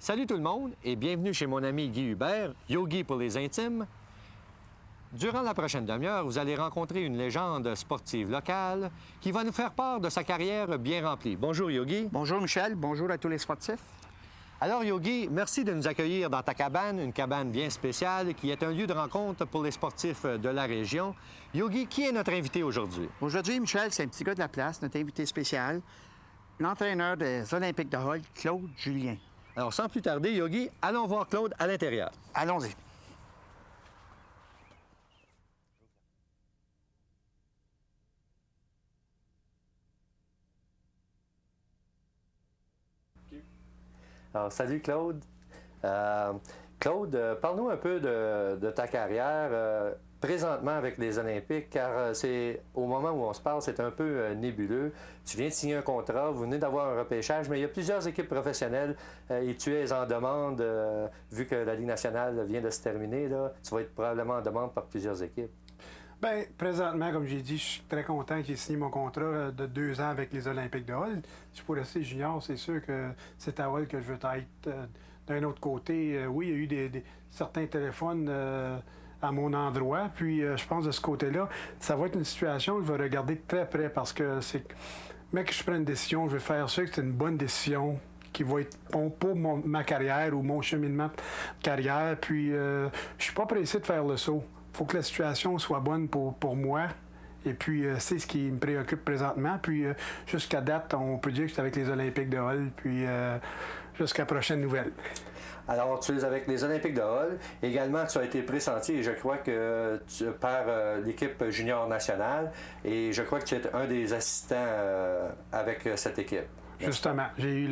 Salut tout le monde et bienvenue chez mon ami Guy Hubert, Yogi pour les intimes. Durant la prochaine demi-heure, vous allez rencontrer une légende sportive locale qui va nous faire part de sa carrière bien remplie. Bonjour Yogi. Bonjour Michel, bonjour à tous les sportifs. Alors Yogi, merci de nous accueillir dans ta cabane, une cabane bien spéciale qui est un lieu de rencontre pour les sportifs de la région. Yogi, qui est notre invité aujourd'hui? Aujourd'hui, Michel, c'est un petit gars de la place, notre invité spécial, l'entraîneur des Olympiques de Hull, Claude Julien. Alors sans plus tarder, Yogi, allons voir Claude à l'intérieur. Allons-y. Alors, salut Claude. Claude, parle-nous un peu de ta carrière présentement avec les Olympiques, car c'est au moment où on se parle, c'est un peu nébuleux. Tu viens de signer un contrat, vous venez d'avoir un repêchage, mais il y a plusieurs équipes professionnelles et tu es en demande, vu que la Ligue nationale vient de se terminer, là, tu vas être probablement en demande par plusieurs équipes. Bien, présentement, comme j'ai dit, je suis très content que j'ai signé mon contrat de 2 ans avec les Olympiques de Hull. Si pour rester junior, c'est sûr que c'est à Hull que je veux être. D'un autre côté, oui, il y a eu certains téléphones à mon endroit. Puis, je pense de ce côté-là, ça va être une situation que je vais regarder de très près parce que c'est... Mais que je prenne une décision, je vais faire sûr que c'est une bonne décision qui va être bon pour ma carrière ou mon cheminement de carrière. Puis, je suis pas pressé de faire le saut. Il faut que la situation soit bonne pour moi. Et puis, c'est ce qui me préoccupe présentement. Puis, jusqu'à date, on peut dire que j'étais avec les Olympiques de Hull. Puis, jusqu'à prochaine nouvelle. Alors, tu es avec les Olympiques de Hull. Également, tu as été pressenti, et je crois que par l'équipe junior nationale. Et je crois que tu es un des assistants avec cette équipe. Justement, j'ai eu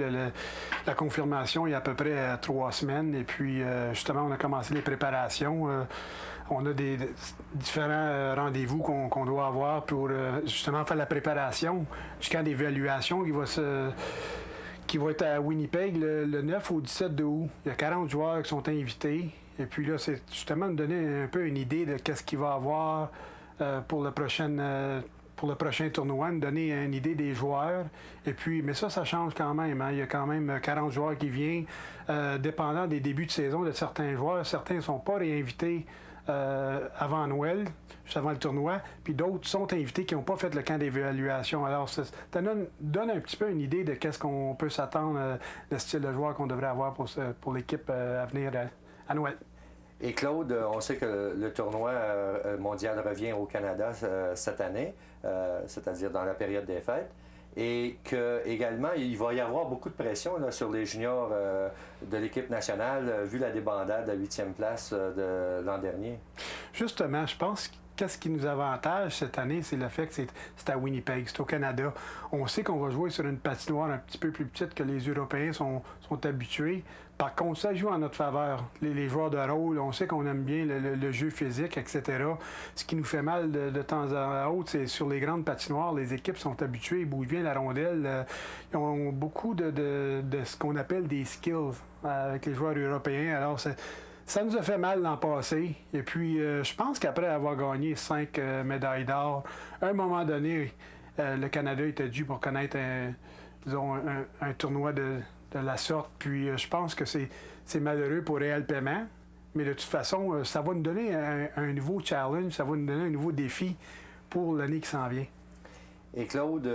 la confirmation il y a à peu près 3 semaines. Et puis, justement, on a commencé les préparations. On a des différents rendez-vous qu'on doit avoir pour justement faire la préparation jusqu'à l'évaluation qui va être à Winnipeg le 9 au 17 de août. Il y a 40 joueurs qui sont invités. Et puis là, c'est justement de donner un peu une idée de qu'est-ce qu'il va y avoir pour le prochain tournoi, nous donner une idée des joueurs. Et puis, mais ça change quand même. Hein. Il y a quand même 40 joueurs qui viennent. Dépendant des débuts de saison de certains joueurs, certains ne sont pas réinvités avant Noël, juste avant le tournoi, puis d'autres sont invités qui n'ont pas fait le camp d'évaluation. Alors, ça donne un petit peu une idée de qu'est-ce qu'on peut s'attendre, le style de joueur qu'on devrait avoir pour l'équipe à venir à Noël. Et Claude, on sait que le tournoi mondial revient au Canada cette année, c'est-à-dire dans la période des fêtes. Et qu'également, il va y avoir beaucoup de pression là, sur les juniors de l'équipe nationale, vu la débandade à 8e place de l'an dernier. Justement, je pense qu'est-ce qui nous avantage cette année, c'est le fait que c'est à Winnipeg, c'est au Canada. On sait qu'on va jouer sur une patinoire un petit peu plus petite que les Européens sont habitués. Par contre, ça joue en notre faveur. Les joueurs de rôle, on sait qu'on aime bien le jeu physique, etc. Ce qui nous fait mal de temps à autre, c'est sur les grandes patinoires, les équipes sont habituées, ils bougent bien la rondelle. Ils ont beaucoup de ce qu'on appelle des skills avec les joueurs européens. Alors, ça nous a fait mal l'an passé. Et puis, je pense qu'après avoir gagné 5 médailles d'or, à un moment donné, le Canada était dû pour connaître un tournoi de la sorte. Puis, je pense que c'est malheureux pour Réal Paiement. Mais de toute façon, ça va nous donner un nouveau challenge, ça va nous donner un nouveau défi pour l'année qui s'en vient. Et Claude,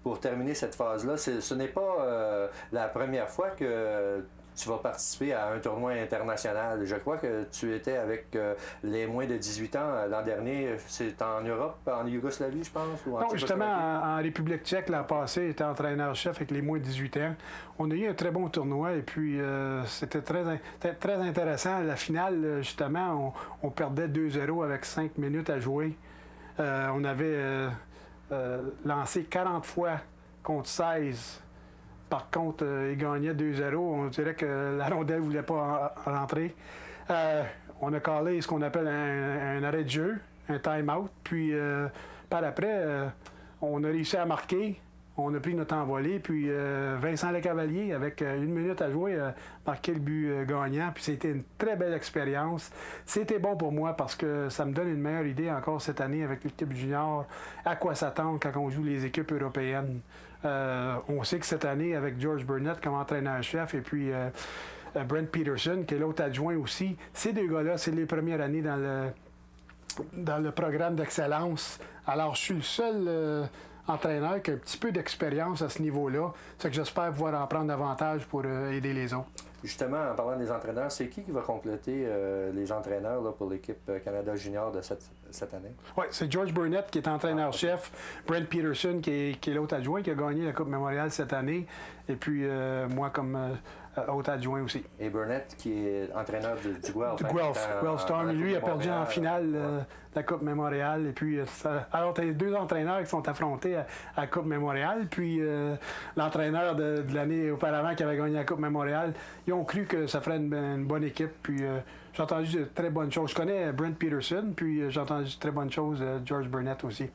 pour terminer cette phase-là, ce n'est pas la première fois que tu vas participer à un tournoi international. Je crois que tu étais avec les moins de 18 ans l'an dernier. C'est en Europe, en Yougoslavie, je pense? Ou en non, justement, en République tchèque, l'an passé, j'étais entraîneur-chef avec les moins de 18 ans. On a eu un très bon tournoi et puis c'était très intéressant. La finale, justement, on perdait 2-0 avec 5 minutes à jouer. On avait lancé 40 fois contre 16. Par contre, il gagnait 2-0. On dirait que la rondelle ne voulait pas rentrer. On a calé ce qu'on appelle un arrêt de jeu, un time-out. Puis, par après, on a réussi à marquer. On a pris notre envolée, puis Vincent Lecavalier, avec 1 minute à jouer, a marqué le but gagnant. Puis c'était une très belle expérience. C'était bon pour moi parce que ça me donne une meilleure idée encore cette année avec l'équipe junior, à quoi s'attendre quand on joue les équipes européennes. On sait que cette année, avec George Burnett comme entraîneur-chef et puis Brent Peterson, qui est l'autre adjoint aussi, ces deux gars-là, c'est les premières années dans le programme d'excellence. Alors, je suis le seul entraîneur qui a un petit peu d'expérience à ce niveau-là. C'est que j'espère pouvoir en prendre davantage pour aider les autres. Justement, en parlant des entraîneurs, c'est qui va compléter les entraîneurs là, pour l'équipe Canada Junior de cette année? Oui, c'est George Burnett qui est entraîneur-chef, Brent Peterson qui est l'autre adjoint qui a gagné la Coupe Memorial cette année, et puis moi comme autre adjoint aussi. Et Burnett qui est entraîneur du Guelph. Du Guelph Storm. Lui a perdu en finale la Coupe Memorial. Et puis, alors, tu as les deux entraîneurs qui sont affrontés à la Coupe Memorial. Puis, l'entraîneur de l'année auparavant qui avait gagné la Coupe Memorial, ils ont cru que ça ferait une bonne équipe. Puis, j'ai entendu de très bonnes choses. Je connais Brent Peterson, puis j'ai entendu de très bonnes choses de George Burnett aussi.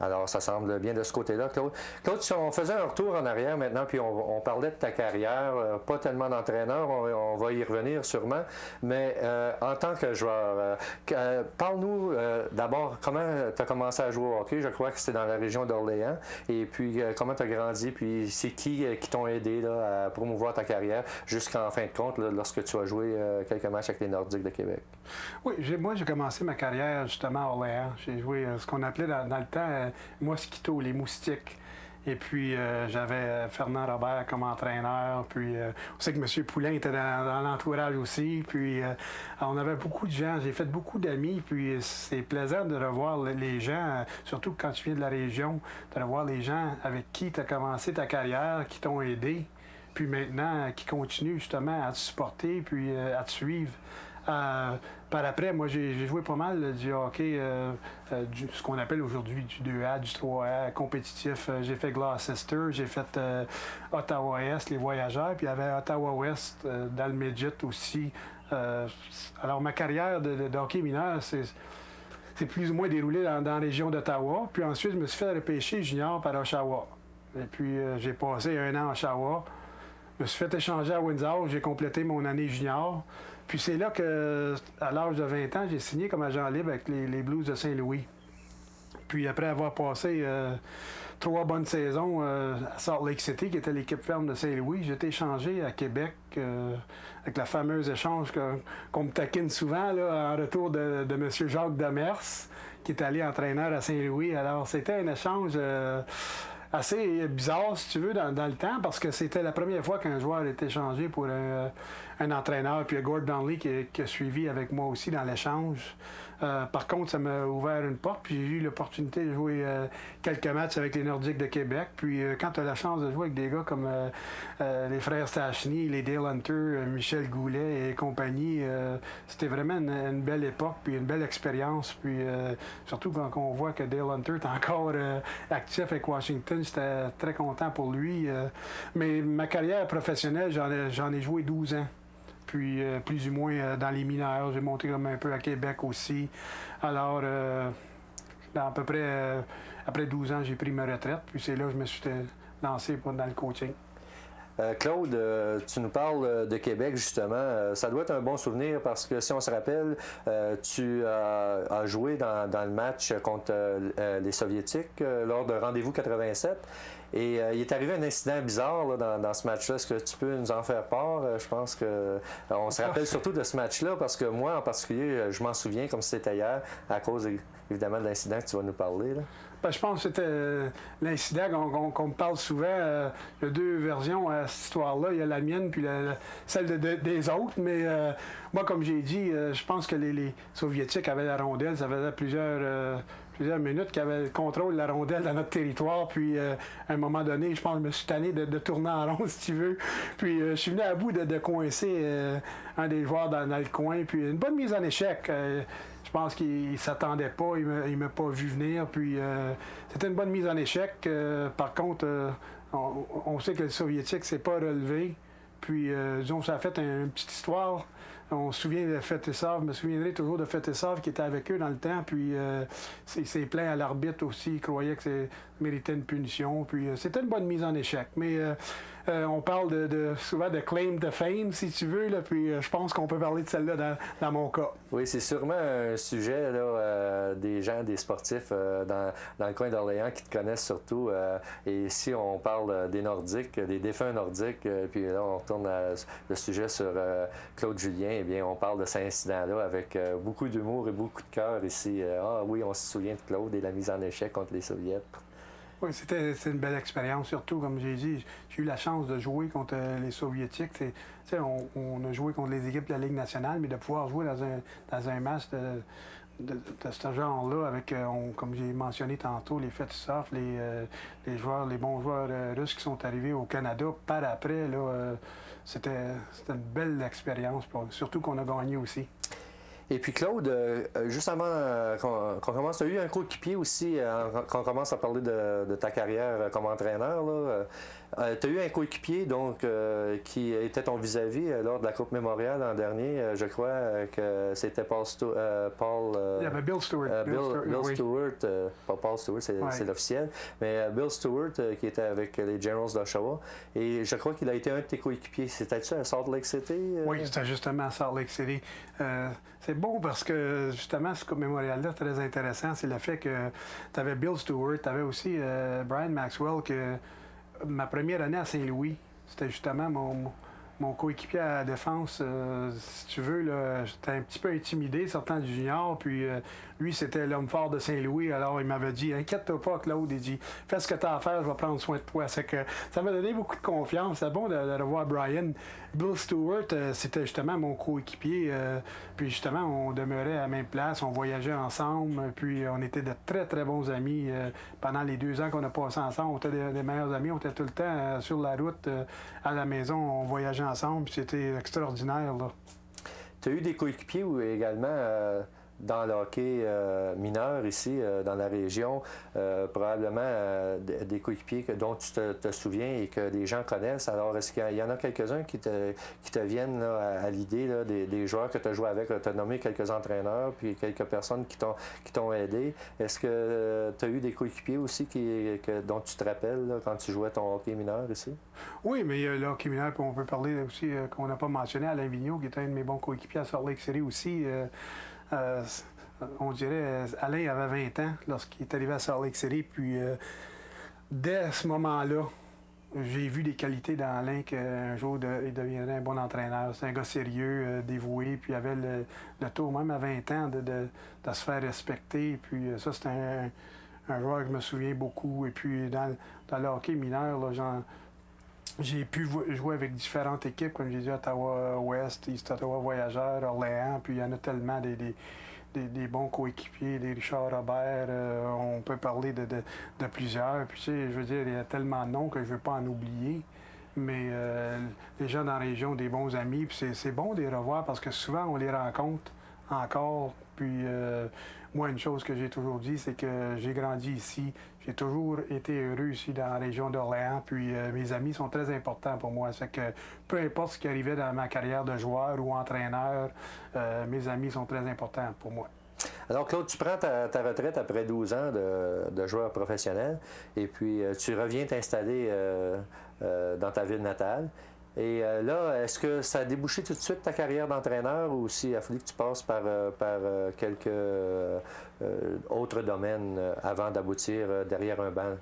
Alors, ça semble bien de ce côté-là, Claude. Claude, si on faisait un retour en arrière maintenant, puis on parlait de ta carrière, pas tellement d'entraîneur, on va y revenir sûrement, mais en tant que joueur, parle-nous d'abord comment tu as commencé à jouer au hockey. Je crois que c'était dans la région d'Orléans. Et puis, comment tu as grandi, puis c'est qui t'ont aidé là, à promouvoir ta carrière jusqu'en fin de compte, là, lorsque tu as joué quelques matchs avec les Nordiques de Québec? Oui, moi, j'ai commencé ma carrière justement à Orléans. J'ai joué ce qu'on appelait dans le temps Mosquito, les moustiques. Et puis, j'avais Fernand Robert comme entraîneur. Puis, on sait que M. Poulain était dans l'entourage aussi. Puis, on avait beaucoup de gens. J'ai fait beaucoup d'amis. Puis, c'est plaisant de revoir les gens, surtout quand tu viens de la région, de revoir les gens avec qui tu as commencé ta carrière, qui t'ont aidé. Puis maintenant, qui continuent justement à te supporter, puis à te suivre. Par après, moi, j'ai joué pas mal du hockey, ce qu'on appelle aujourd'hui du 2A, du 3A compétitif. J'ai fait Gloucester, j'ai fait Ottawa-Est, les Voyageurs, puis il y avait Ottawa-Ouest dans le midget aussi. Alors, ma carrière de hockey mineur, c'est plus ou moins déroulé dans la région d'Ottawa. Puis ensuite, je me suis fait repêcher junior par Oshawa. Et puis, j'ai passé 1 an à Oshawa. Je me suis fait échanger à Windsor, j'ai complété mon année junior. Puis c'est là que, à l'âge de 20 ans, j'ai signé comme agent libre avec les Blues de Saint-Louis. Puis après avoir passé 3 bonnes saisons à Salt Lake City, qui était l'équipe ferme de Saint-Louis, j'ai été échangé à Québec avec la fameuse échange qu'on me taquine souvent là, en retour de M. Jacques Demers, qui est allé entraîneur à Saint-Louis. Alors c'était un échange assez bizarre, si tu veux, dans le temps, parce que c'était la première fois qu'un joueur était échangé pour un entraîneur. Puis il y a Gord Donnelly qui a suivi avec moi aussi dans l'échange. Par contre, ça m'a ouvert une porte, puis j'ai eu l'opportunité de jouer quelques matchs avec les Nordiques de Québec. Puis quand tu as la chance de jouer avec des gars comme les frères Stachny, les Dale Hunter, Michel Goulet et compagnie, c'était vraiment une belle époque, puis une belle expérience. Puis surtout quand on voit que Dale Hunter est encore actif avec Washington, j'étais très content pour lui. Mais ma carrière professionnelle, j'en ai joué 12 ans. Puis plus ou moins dans les mineurs. J'ai monté comme un peu à Québec aussi. Alors, à peu près, après 12 ans, j'ai pris ma retraite. Puis c'est là que je me suis lancé dans le coaching. Claude, tu nous parles de Québec, justement. Ça doit être un bon souvenir parce que, si on se rappelle, tu as joué dans le match contre les Soviétiques lors de Rendez-vous 87. Et il est arrivé un incident bizarre là, dans ce match-là. Est-ce que tu peux nous en faire part? Je pense que on se rappelle surtout de ce match-là parce que moi, en particulier, je m'en souviens comme si c'était hier, à cause évidemment de l'incident que tu vas nous parler. Là. Ben, je pense que c'était l'incident qu'on me parle souvent. Il y a 2 versions à cette histoire-là. Il y a la mienne puis celle des autres. Mais moi, comme j'ai dit, je pense que les Soviétiques avaient la rondelle. Ça faisait plusieurs minutes qu'ils avaient le contrôle de la rondelle dans notre territoire. Puis, à un moment donné, je pense que je me suis tanné de tourner en rond, si tu veux. Puis, je suis venu à bout de coincer un des joueurs dans le coin. Puis, une bonne mise en échec. Je pense qu'il ne s'attendait pas, il ne m'a pas vu venir. Puis c'était une bonne mise en échec. Par contre, on sait que le Soviétique ne s'est pas relevé. Puis, disons, ça a fait une petite histoire. On se souvient de Fetisov, je me souviendrai toujours de Fetisov qui était avec eux dans le temps, puis il s'est plaint à l'arbitre aussi, il croyait que ça méritait une punition, puis c'était une bonne mise en échec. Mais on parle souvent de claim to fame, si tu veux, là, puis je pense qu'on peut parler de celle-là dans mon cas. Oui, c'est sûrement un sujet là, des gens, des sportifs dans le coin d'Orléans qui te connaissent surtout. Et ici, on parle des Nordiques, des défunts Nordiques, puis là, on retourne le sujet sur Claude Julien. Eh bien, on parle de cet incident-là avec beaucoup d'humour et beaucoup de cœur ici. Ah oui, on se souvient de Claude et la mise en échec contre les Soviets. Oui, c'était une belle expérience, surtout, comme j'ai dit, j'ai eu la chance de jouer contre les Soviétiques. On a joué contre les équipes de la Ligue nationale, mais de pouvoir jouer dans un match de ce genre-là, avec, comme j'ai mentionné tantôt, les Fetisov, les bons joueurs russes qui sont arrivés au Canada par après, c'était une belle expérience, surtout qu'on a gagné aussi. Et puis Claude, juste avant qu'on commence, tu as eu un coéquipier aussi, quand on commence à parler de ta carrière comme entraîneur. Tu as eu un coéquipier donc, qui était ton vis-à-vis lors de la Coupe Mémoriale l'an dernier. Je crois que c'était Paul Stewart. Il y avait Bill Stewart. Bill Stewart, pas Paul Stewart, c'est l'officiel, mais Bill Stewart qui était avec les Generals d'Oshawa. Et je crois qu'il a été un de tes coéquipiers. C'était-tu à Salt Lake City? Oui, c'était justement à Salt Lake City. C'est bon parce que, justement, ce Coupe Mémorial-là, très intéressant, c'est le fait que tu avais Bill Stewart, tu avais aussi Brian Maxwell, que ma première année à Saint-Louis, c'était justement mon coéquipier à la défense. Si tu veux, j'étais un petit peu intimidé sortant du junior, puis lui, c'était l'homme fort de Saint-Louis, alors il m'avait dit « Inquiète-toi pas, Claude, il dit « Fais ce que tu as à faire, je vais prendre soin de toi. » Ça m'a donné beaucoup de confiance. C'est bon de revoir Brian. Bill Stewart, c'était justement mon coéquipier, puis justement, on demeurait à la même place, on voyageait ensemble, puis on était de très, très bons amis pendant les 2 ans qu'on a passé ensemble. On était des meilleurs amis, on était tout le temps sur la route, à la maison, on voyageait ensemble, puis c'était extraordinaire, là. Tu as eu des coéquipiers également dans le hockey mineur ici, dans la région, probablement des coéquipiers dont tu te souviens et que les gens connaissent. Alors, est-ce qu'il y en a quelques-uns qui te viennent là, à l'idée, là, des joueurs que tu as joué avec? Tu as nommé quelques entraîneurs, puis quelques personnes qui t'ont aidé. Est-ce que tu as eu des coéquipiers aussi dont tu te rappelles là, quand tu jouais ton hockey mineur ici? Oui, mais le hockey mineur, puis on peut parler aussi, qu'on n'a pas mentionné, Alain Vigneault, qui était un de mes bons coéquipiers à Salt Lake City aussi. On dirait, Alain avait 20 ans lorsqu'il est arrivé à Salt Lake City, puis dès ce moment-là, j'ai vu des qualités dans Alain qu'un jour il deviendrait un bon entraîneur. C'est un gars sérieux, dévoué, puis il avait le tour, même à 20 ans, de se faire respecter. Puis ça, c'est un joueur que je me souviens beaucoup. Et puis dans le hockey mineur, là, j'ai pu jouer avec différentes équipes, comme j'ai dit, Ottawa-Ouest, East Ottawa Voyageurs, Orléans, puis il y en a tellement des bons coéquipiers, des Richard Robert, on peut parler de plusieurs. Puis tu sais, je veux dire, il y a tellement de noms que je ne veux pas en oublier. Mais les gens dans la région, des bons amis, puis c'est bon de les revoir parce que souvent on les rencontre encore. Puis moi, une chose que j'ai toujours dit, c'est que j'ai grandi ici. J'ai toujours été heureux ici dans la région d'Orléans. Puis mes amis sont très importants pour moi. C'est que peu importe ce qui arrivait dans ma carrière de joueur ou entraîneur, mes amis sont très importants pour moi. Alors Claude, tu prends ta retraite après 12 ans de joueur professionnel et puis tu reviens t'installer dans ta ville natale. Et là, est-ce que ça a débouché tout de suite ta carrière d'entraîneur ou s'il a fallu que tu passes par quelques autres domaines avant d'aboutir derrière un banc?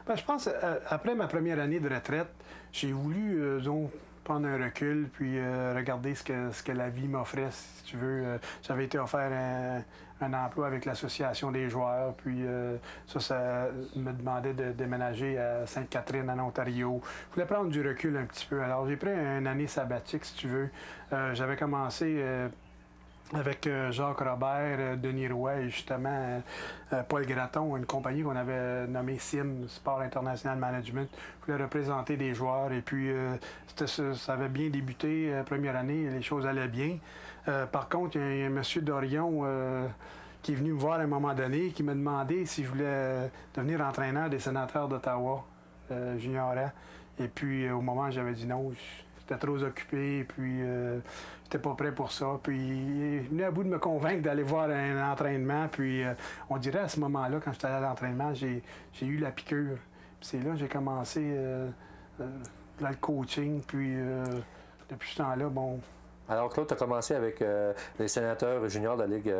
Bien, je pense, après ma première année de retraite, j'ai voulu prendre un recul puis regarder ce que la vie m'offrait, si tu veux. J'avais été offert un emploi avec l'Association des joueurs, puis ça me demandait de déménager à Sainte-Catherine, en Ontario. Je voulais prendre du recul un petit peu. Alors, j'ai pris une année sabbatique, si tu veux. J'avais commencé avec Jacques Robert, Denis Roy et justement Paul Gratton, une compagnie qu'on avait nommée SIM, Sport International Management. Je voulais représenter des joueurs et puis ça avait bien débuté. Première année, les choses allaient bien. Par contre, il y a un monsieur Dorion qui est venu me voir à un moment donné qui m'a demandé si je voulais devenir entraîneur des Sénateurs d'Ottawa juniorants. Et puis au moment, j'avais dit non. j'étais trop occupé, puis j'étais pas prêt pour ça. Puis il est venu à bout de me convaincre d'aller voir un entraînement. Puis on dirait à ce moment-là, quand j'étais allé à l'entraînement, j'ai eu la piqûre. Puis c'est là que j'ai commencé le coaching. Puis depuis ce temps-là, bon... Alors, Claude, tu as commencé avec les sénateurs juniors de la Ligue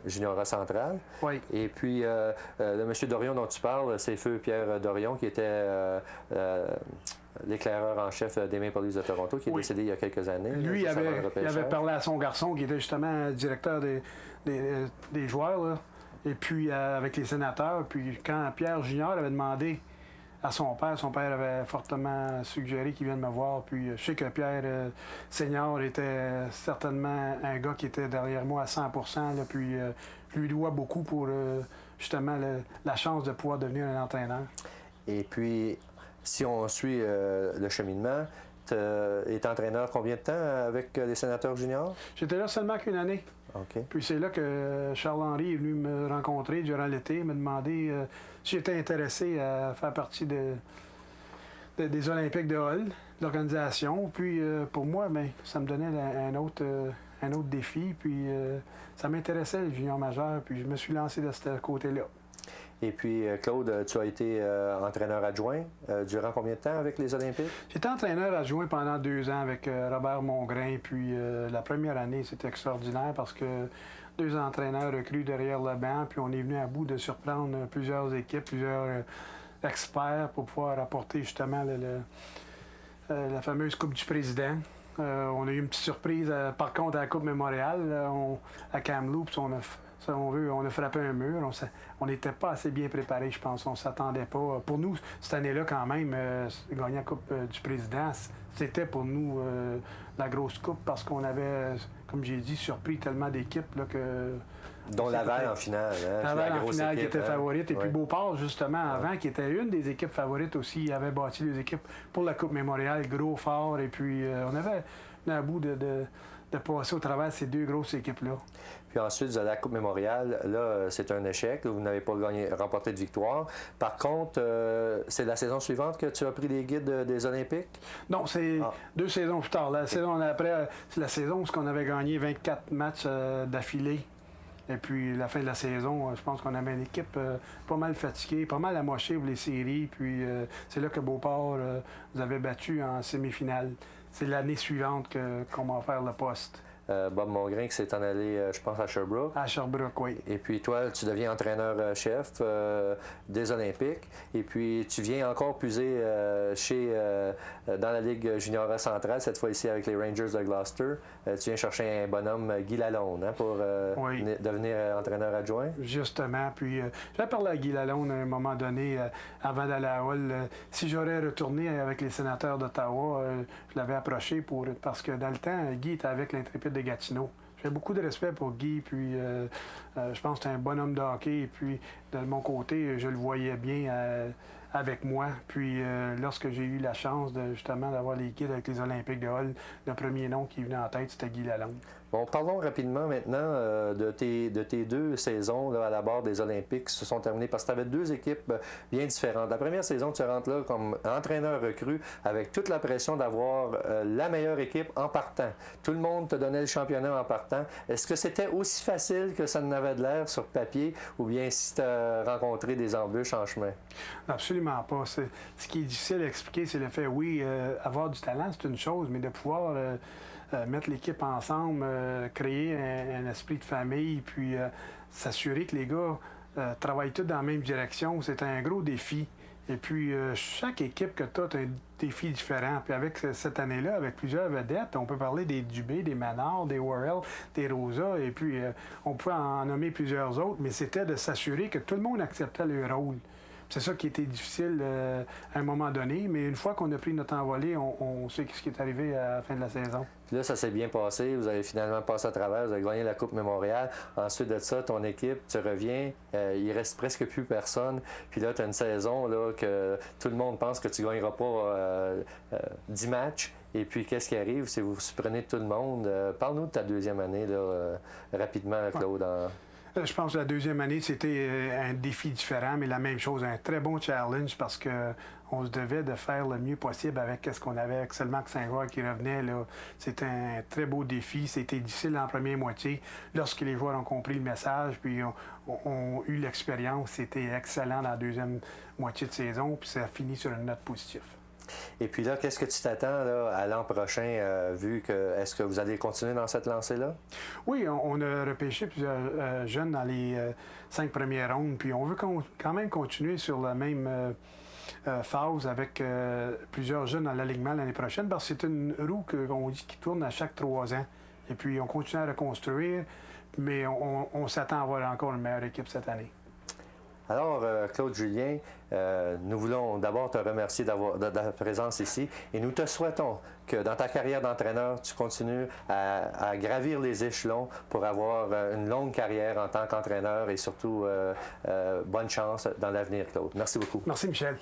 juniora centrale. Oui. Et puis, le monsieur Dorion dont tu parles, c'est Feu Pierre Dorion, qui était l'éclaireur en chef des Maple Leafs de Toronto, qui est décédé il y a quelques années. Lui, il avait parlé à son garçon, qui était justement directeur des joueurs, là. Et puis, avec les sénateurs. Puis, quand Pierre Junior avait demandé à son père avait fortement suggéré qu'il vienne me voir. Puis je sais que Pierre Senior était certainement un gars qui était derrière moi à 100 là, puis je lui dois beaucoup pour justement la chance de pouvoir devenir un entraîneur. Et puis, si on suit le cheminement, tu es entraîneur combien de temps avec les sénateurs juniors? J'étais là seulement qu'une année. OK. Puis c'est là que Charles-Henri est venu me rencontrer durant l'été, me demander si j'étais intéressé à faire partie des Olympiques de Hull, l'organisation. Puis pour moi, bien, ça me donnait un autre défi. Puis ça m'intéressait, le junior majeur. Puis je me suis lancé de ce côté-là. Et puis, Claude, tu as été entraîneur adjoint durant combien de temps avec les Olympiques? J'étais entraîneur adjoint pendant 2 ans avec Robert Mongrain. Puis la première année, c'était extraordinaire parce que 2 entraîneurs recrues derrière le banc. Puis on est venu à bout de surprendre plusieurs équipes, plusieurs experts pour pouvoir apporter justement la fameuse Coupe du Président. On a eu une petite surprise, par contre, à la Coupe Mémorial, à Kamloops, on a frappé un mur. On n'était pas assez bien préparés, je pense. On ne s'attendait pas. Pour nous, cette année-là, quand même, gagner la Coupe du Président, c'était pour nous la grosse coupe parce qu'on avait, comme j'ai dit, surpris tellement d'équipes là, que... Dont Laval en finale. Laval en finale qui était favorite. Et puis ouais. Beauport, justement, avant, qui était une des équipes favorites aussi, avait bâti les équipes pour la Coupe Mémorial, gros, fort. Et puis on avait à bout de passer au travers de ces 2 grosses équipes-là. Puis ensuite, vous allez à la Coupe Mémorial. Là, c'est un échec. Vous n'avez pas remporté de victoire. Par contre, c'est la saison suivante que tu as pris les guides des Olympiques? Non, c'est 2 saisons plus tard. La saison après, c'est la saison où on avait gagné 24 matchs d'affilée. Et puis, la fin de la saison, je pense qu'on avait une équipe pas mal fatiguée, pas mal amochée pour les séries. Puis, c'est là que Beauport nous avait battu en semi-finale. C'est l'année suivante qu'on m'a offert le poste. Bob Mongrain qui s'est en allé, je pense, à Sherbrooke. À Sherbrooke, oui. Et puis toi, tu deviens entraîneur-chef des Olympiques. Et puis tu viens encore puiser dans la Ligue juniora centrale, cette fois-ci avec les Rangers de Gloucester. Tu viens chercher un bonhomme, Guy Lalonde, pour devenir entraîneur adjoint. Justement. Puis j'avais parlé à Guy Lalonde à un moment donné, avant d'aller à Hull. Si j'aurais retourné avec les sénateurs d'Ottawa, je l'avais approché parce que dans le temps, Guy était avec l'Intrépide de Gatineau. J'ai beaucoup de respect pour Guy, puis je pense que c'est un bon homme de hockey. Et puis, de mon côté, je le voyais bien avec moi. Puis, lorsque j'ai eu la chance justement d'avoir les guides avec les Olympiques de Hull, le premier nom qui venait en tête, c'était Guy Lalonde. Bon, parlons rapidement maintenant de tes 2 saisons là, à la barre des Olympiques qui se sont terminées parce que tu avais 2 équipes bien différentes. La première saison, tu rentres là comme entraîneur recru avec toute la pression d'avoir la meilleure équipe en partant. Tout le monde te donnait le championnat en partant. Est-ce que c'était aussi facile que ça n'avait de l'air sur papier ou bien si tu as rencontré des embûches en chemin? Absolument pas. Ce qui est difficile à expliquer, c'est le fait, oui, avoir du talent, c'est une chose, mais de pouvoir... mettre l'équipe ensemble, créer un esprit de famille, puis s'assurer que les gars travaillent tous dans la même direction, c'est un gros défi. Et puis, chaque équipe que tu as un défi différent. Puis avec cette année-là, avec plusieurs vedettes, on peut parler des Dubé, des Manard, des Worrell, des Rosa, et puis on peut en nommer plusieurs autres, mais c'était de s'assurer que tout le monde acceptait leur rôle. C'est ça qui était difficile à un moment donné, mais une fois qu'on a pris notre envolée, on sait ce qui est arrivé à la fin de la saison. Puis là, ça s'est bien passé. Vous avez finalement passé à travers. Vous avez gagné la Coupe Mémorial. Ensuite de ça, ton équipe, tu reviens. Il reste presque plus personne. Puis là, tu as une saison là, que tout le monde pense que tu ne gagneras pas 10 matchs. Et puis, qu'est-ce qui arrive? C'est que vous surprenez tout le monde. Parle-nous de ta 2e année, là, rapidement, Claude. Je pense que la deuxième année, c'était un défi différent, mais la même chose, un très bon challenge parce qu'on se devait de faire le mieux possible avec ce qu'on avait, avec seulement que Saint-Joueur qui revenait. C'était un très beau défi. C'était difficile en première moitié. Lorsque les joueurs ont compris le message, puis ont eu l'expérience, c'était excellent dans la deuxième moitié de saison, puis ça a fini sur une note positive. Et puis là, qu'est-ce que tu t'attends là, à l'an prochain, vu que est-ce que vous allez continuer dans cette lancée-là? Oui, on a repêché plusieurs jeunes dans les 5 premières rondes, puis on veut quand même continuer sur la même phase avec plusieurs jeunes dans l'alignement l'année prochaine, parce que c'est une roue qu'on dit qui tourne à chaque 3 ans. Et puis on continue à reconstruire, mais on s'attend à avoir encore une meilleure équipe cette année. Alors, Claude Julien, nous voulons d'abord te remercier de ta présence ici et nous te souhaitons que dans ta carrière d'entraîneur, tu continues à gravir les échelons pour avoir une longue carrière en tant qu'entraîneur et surtout bonne chance dans l'avenir, Claude. Merci beaucoup. Merci, Michel.